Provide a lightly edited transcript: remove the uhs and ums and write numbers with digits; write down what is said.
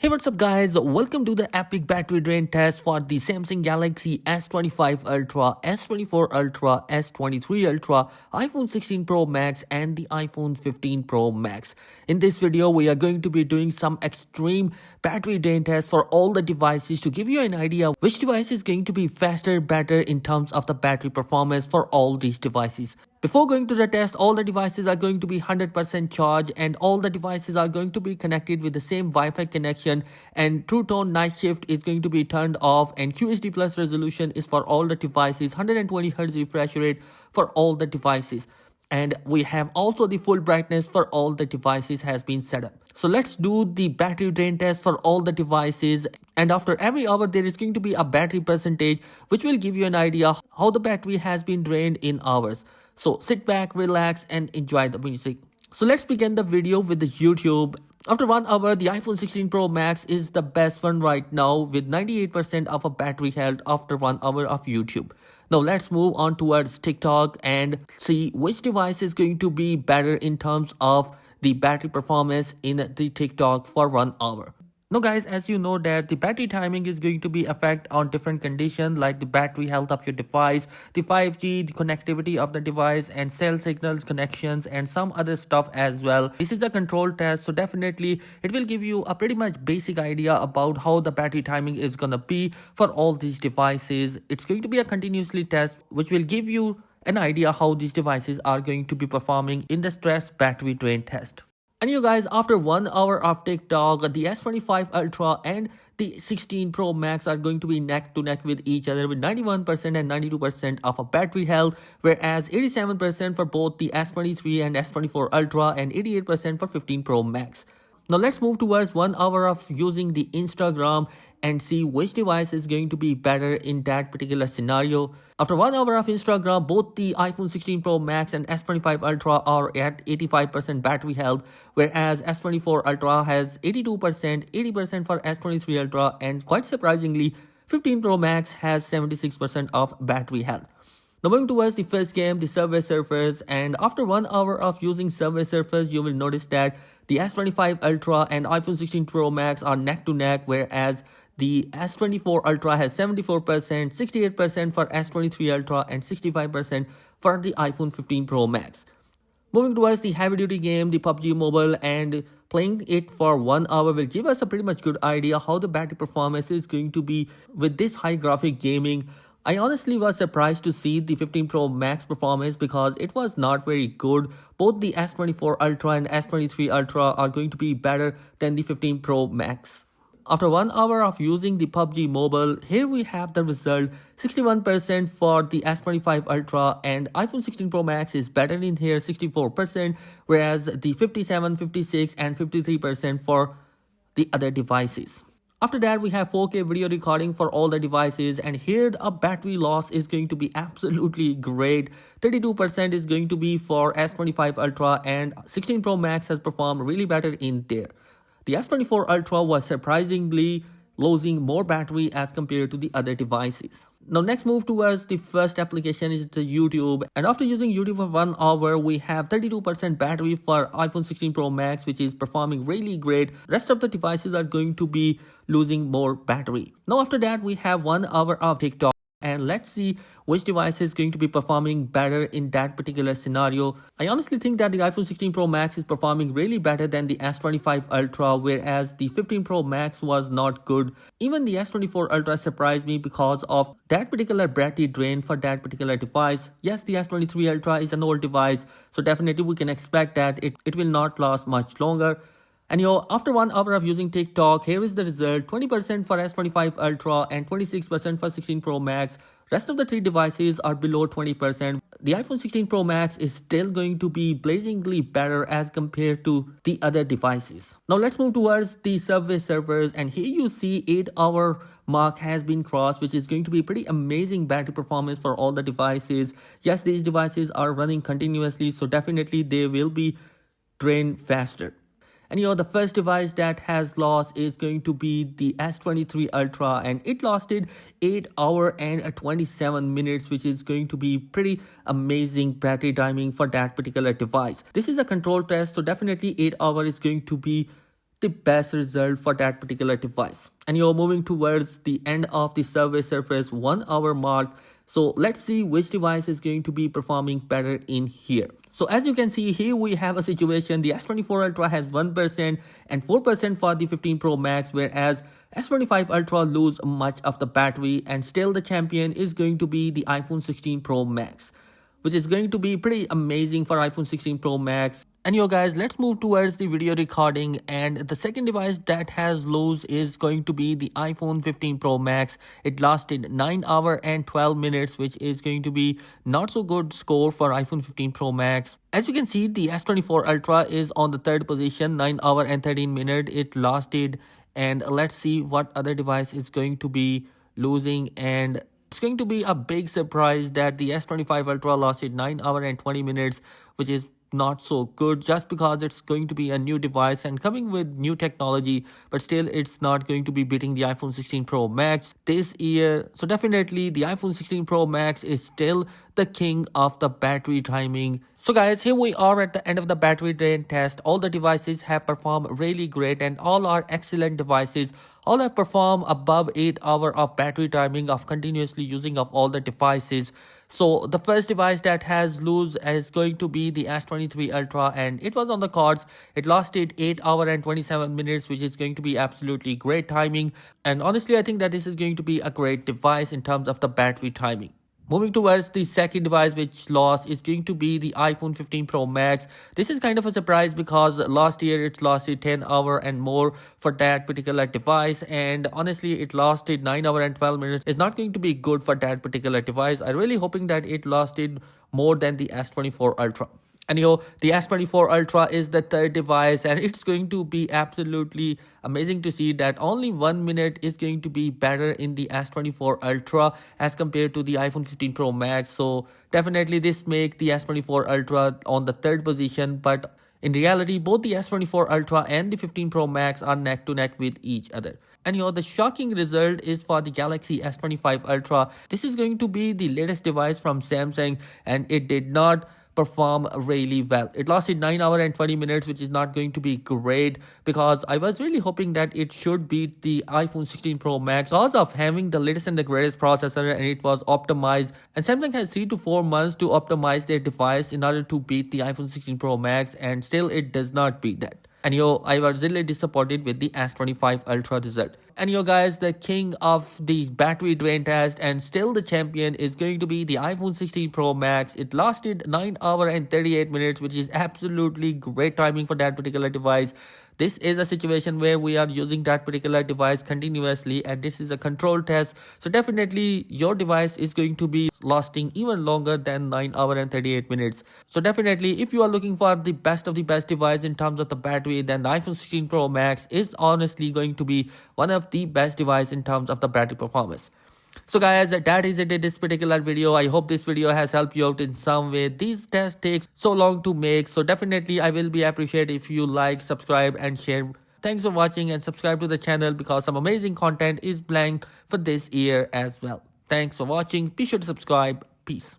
Hey, what's up guys? Welcome to the epic battery drain test for the Samsung Galaxy S25 Ultra, S24 Ultra, S23 Ultra, iPhone 16 Pro Max and the iPhone 15 Pro Max. In this video, we are going to be doing some extreme battery drain test for all the devices to give you an idea which device is going to be faster, better in terms of the battery performance for all these devices. Before going to the test, all the devices are going to be 100% charged and all the devices are going to be connected with the same Wi-Fi connection, and True Tone Night Shift is going to be turned off, and QHD Plus resolution is for all the devices, 120Hz refresh rate for all the devices. And we have also the full brightness for all the devices has been set up. So let's do the battery drain test for all the devices, and after every hour there is going to be a battery percentage which will give you an idea how the battery has been drained in hours. So sit back, relax and enjoy the music. So let's begin the video with the YouTube. After 1 hour, the iPhone 16 Pro Max is the best one right now with 98% of a battery health after 1 hour of YouTube. Now let's move on towards TikTok and see which device is going to be better in terms of the battery performance in the TikTok for 1 hour. Now guys, as you know that the battery timing is going to be affect on different conditions like the battery health of your device, the 5G, the connectivity of the device and cell signals connections and some other stuff as well. This is a control test, so definitely it will give you a pretty much basic idea about how the battery timing is gonna be for all these devices. It's going to be a continuously test which will give you an idea how these devices are going to be performing in the stress battery drain test. And you guys, after 1 hour of TikTok, the S25 Ultra and the 16 Pro Max are going to be neck to neck with each other with 91% and 92% of a battery health, whereas 87% for both the S23 and S24 Ultra and 88% for 15 Pro Max. Now let's move towards 1 hour of using the Instagram and see which device is going to be better in that particular scenario. After 1 hour of Instagram, both the iPhone 16 Pro Max and S25 Ultra are at 85% battery health, whereas S24 Ultra has 82%, 80% for S23 Ultra, and quite surprisingly, 15 Pro Max has 76% of battery health. Now moving towards the first game, the Subway Surfers, and after 1 hour of using Subway Surfers, you will notice that the S25 Ultra and iPhone 16 Pro Max are neck to neck, whereas the S24 Ultra has 74%, 68% for S23 Ultra and 65% for the iPhone 15 Pro Max. Moving towards the heavy duty game, the PUBG Mobile, and playing it for 1 hour will give us a pretty much good idea how the battery performance is going to be with this high graphic gaming. I honestly was surprised to see the 15 Pro Max performance because it was not very good. Both the S24 Ultra and S23 Ultra are going to be better than the 15 Pro Max. After 1 hour of using the PUBG Mobile, here we have the result. 61% for the S25 Ultra and iPhone 16 Pro Max is better in here, 64%, whereas the 57, 56 and 53% for the other devices. After that, we have 4K video recording for all the devices, and here the battery loss is going to be absolutely great. 32% is going to be for S25 Ultra and 16 Pro Max has performed really better in there. The S24 Ultra was surprisingly losing more battery as compared to the other devices. Now next move towards the first application is the YouTube, and after using YouTube for 1 hour, we have 32% battery for iPhone 16 Pro Max, which is performing really great. Rest of the devices are going to be losing more battery. Now after that, we have 1 hour of TikTok, and let's see which device is going to be performing better in that particular scenario. I honestly think that the iPhone 16 Pro Max is performing really better than the S25 Ultra, whereas the 15 Pro Max was not good. Even the S24 Ultra surprised me because of that particular battery drain for that particular device. Yes, the S23 Ultra is an old device, so definitely we can expect that it will not last much longer. And after 1 hour of using TikTok, here is the result. 20% for S25 Ultra and 26% for 16 Pro Max. Rest of the three devices are below 20%. The iPhone 16 Pro Max is still going to be blazingly better as compared to the other devices. Now let's move towards the Subway Surfers, and here you see 8 hour mark has been crossed, which is going to be pretty amazing battery performance for all the devices. Yes, these devices are running continuously, so definitely they will be drained faster. And the first device that has lost is going to be the S23 Ultra, and it lasted 8 hours and 27 minutes, which is going to be pretty amazing battery timing for that particular device. This is a control test, so definitely 8 hours is going to be the best result for that particular device. And you're moving towards the end of the survey surface 1 hour mark. So let's see which device is going to be performing better in here. So as you can see here, we have a situation. The S24 Ultra has 1% and 4% for the 15 Pro Max, whereas S25 Ultra lose much of the battery, and still the champion is going to be the iPhone 16 Pro Max, which is going to be pretty amazing for iPhone 16 Pro Max. And yo guys, let's move towards the video recording, and the second device that has lows is going to be the iPhone 15 Pro Max. It lasted 9 hours and 12 minutes, which is going to be not so good score for iPhone 15 Pro Max. As you can see, the S24 Ultra is on the third position, 9 hours and 13 minutes it lasted. And let's see what other device is going to be losing, and it's going to be a big surprise that the S25 Ultra lasted 9 hours and 20 minutes, which is not so good just because it's going to be a new device and coming with new technology, but still it's not going to be beating the iPhone 16 Pro Max this year. So definitely the iPhone 16 Pro Max is still the king of the battery timing. So guys, here we are at the end of the battery drain test. All the devices have performed really great and all are excellent devices. All have performed above 8 hours of battery timing of continuously using of all the devices. So the first device that has lose is going to be the S23 Ultra, and it was on the cards. It lasted 8 hours and 27 minutes, which is going to be absolutely great timing. And honestly, I think that this is going to be a great device in terms of the battery timing. Moving towards the second device which lost is going to be the iPhone 15 Pro Max. This is kind of a surprise because last year it lasted 10 hours and more for that particular device, and honestly it lasted 9 hours and 12 minutes. It's not going to be good for that particular device. I'm really hoping that it lasted more than the S24 Ultra. And the S24 Ultra is the third device, and it's going to be absolutely amazing to see that only 1 minute is going to be better in the S24 Ultra as compared to the iPhone 15 Pro Max. So definitely this make the S24 Ultra on the third position, but in reality, both the S24 Ultra and the 15 Pro Max are neck to neck with each other. And the shocking result is for the Galaxy S25 Ultra. This is going to be the latest device from Samsung, and it did not perform really well. It lasted 9 hours and 20 minutes, which is not going to be great because I was really hoping that it should beat the iPhone 16 Pro Max because of having the latest and the greatest processor, and it was optimized. And Samsung has 3 to 4 months to optimize their device in order to beat the iPhone 16 Pro Max, and still it does not beat that. And I was really disappointed with the S25 Ultra result. And guys, the king of the battery drain test and still the champion is going to be the iPhone 16 Pro Max. It lasted 9 hours and 38 minutes, which is absolutely great timing for that particular device. This is a situation where we are using that particular device continuously, and this is a control test. So definitely your device is going to be lasting even longer than 9 hours and 38 minutes. So definitely if you are looking for the best of the best device in terms of the battery, then the iPhone 16 Pro Max is honestly going to be one of the best device in terms of the battery performance. So guys, that is it in this particular video. I hope this video has helped you out in some way. These tests take so long to make, so definitely I will be appreciated if you like, subscribe and share. Thanks for watching, and subscribe to the channel because some amazing content is planned for this year as well. Thanks for watching. Be sure to subscribe. Peace.